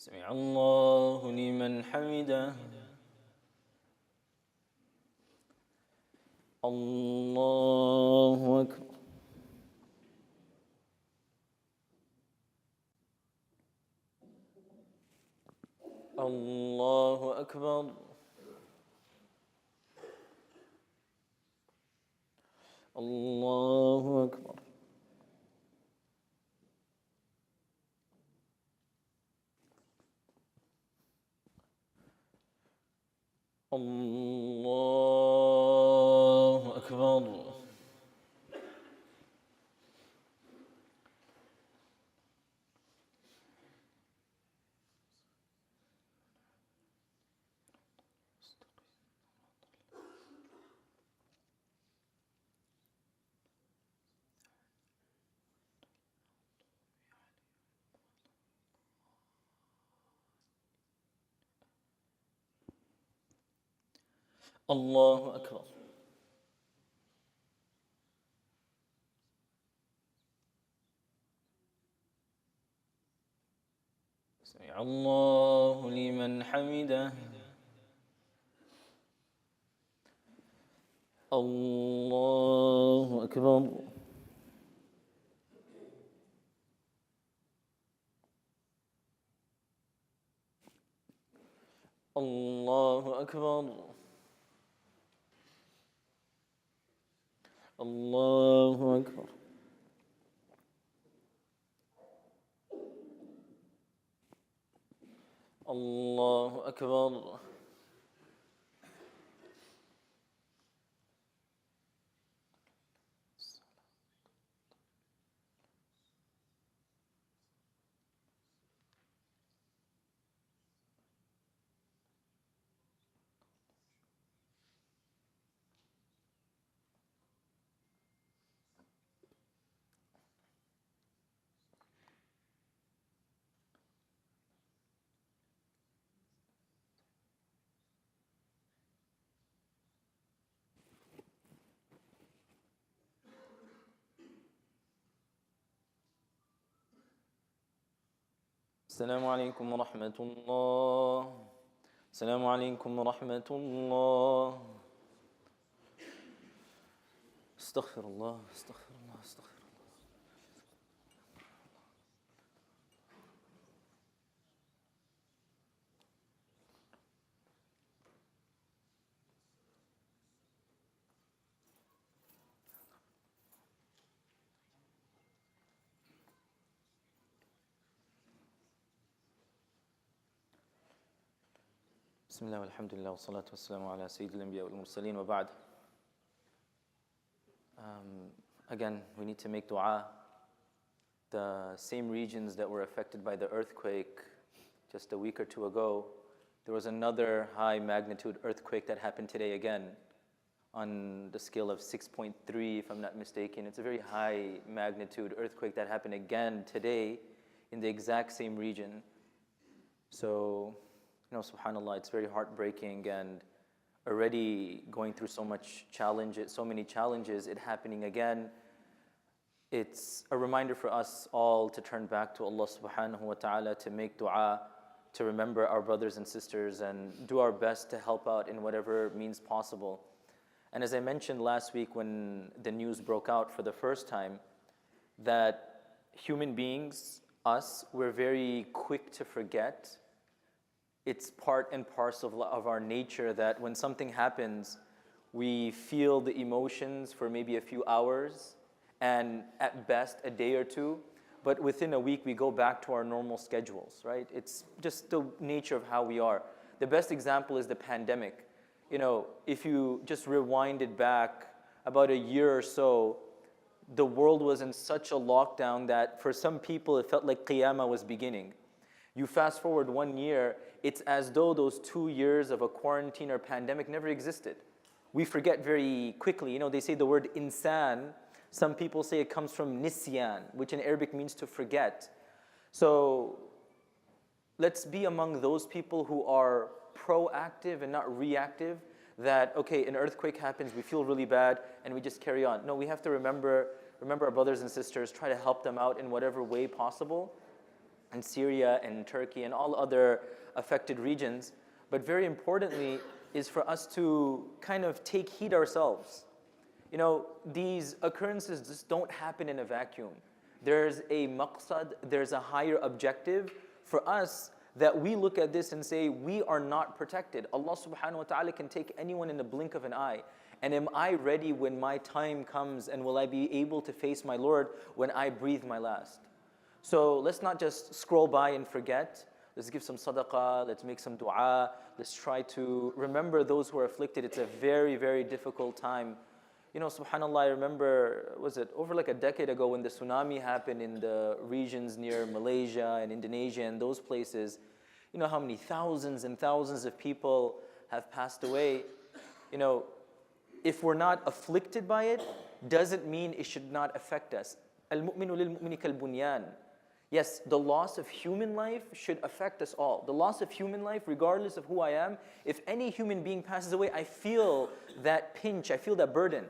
سمع الله لمن حمده الله أكبر الله أكبر الله أكبر الله أكبر الله أكبر سمع الله لمن حمده الله أكبر الله أكبر الله أكبر الله أكبر السلام عليكم ورحمة الله السلام عليكم ورحمة الله استغفر الله استغفر الله استغفر الله بسم الله والحمد لله والصلاة والسلام على سيد الأنبياء والمرسلين وبعد. Again, we need to make dua. The same regions that were affected by the earthquake just a week or two ago, there was another high magnitude earthquake that happened today again on the scale of 6.3, if I'm not mistaken. It's a very high magnitude earthquake that happened again today in the exact same region. So, subhanAllah, it's very heartbreaking, and already going through so many challenges, it happening again. It's a reminder for us all to turn back to Allah subhanahu wa ta'ala, to make dua, to remember our brothers and sisters, and do our best to help out in whatever means possible. And as I mentioned last week when the news broke out for the first time, that human beings, us, we're very quick to forget. It's part and parcel of our nature that when something happens, we feel the emotions for maybe a few hours and at best a day or two, but within a week we go back to our normal schedules, right? It's just the nature of how we are. The best example is the pandemic. If you just rewind it back about a year or so, the world was in such a lockdown that for some people it felt like Qiyamah was beginning. You fast forward 1 year, it's as though those 2 years of a quarantine or pandemic never existed. We forget very quickly. They say the word insan, some people say it comes from nisyan, which in Arabic means to forget. So let's be among those people who are proactive and not reactive, that, okay, an earthquake happens, we feel really bad, and we just carry on. No, we have to remember our brothers and sisters, try to help them out in whatever way possible. and Syria and Turkey and all other affected regions. But very importantly is for us to kind of take heed ourselves. You know, these occurrences just don't happen in a vacuum. There's a maqsad, there's a higher objective for us that we look at this and say, we are not protected. Allah subhanahu wa ta'ala can take anyone in the blink of an eye. And am I ready when my time comes, and will I be able to face my Lord when I breathe my last? So let's not just scroll by and forget. Let's give some sadaqah, let's make some dua, let's try to remember those who are afflicted. It's a very, very difficult time. You know, subhanAllah, I remember, was it over like a decade ago when the tsunami happened in the regions near Malaysia and Indonesia and those places, you know how many thousands and thousands of people have passed away. You know, if we're not afflicted by it, doesn't mean it should not affect us. Al-mu'minu lil-mu'mini kal-bunyan. Yes, the loss of human life should affect us all. The loss of human life, regardless of who I am, if any human being passes away, I feel that pinch, I feel that burden.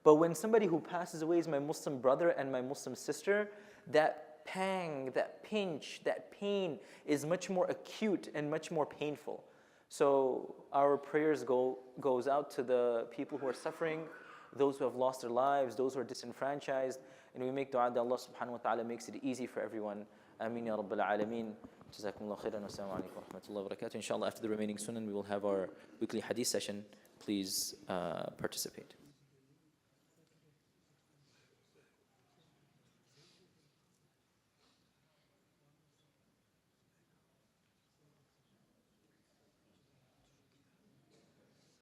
But when somebody who passes away is my Muslim brother and my Muslim sister, that pang, that pinch, that pain is much more acute and much more painful. So our prayers goes out to the people who are suffering, those who have lost their lives, those who are disenfranchised, and we make dua that Allah subhanahu wa ta'ala makes it easy for everyone. Ameen ya Rabbil Alameen. Jazakumullah khairan. Assalamu alaikum wa rahmatullahi wa barakatuh. Inshallah, after the remaining sunan, we will have our weekly hadith session. Please participate.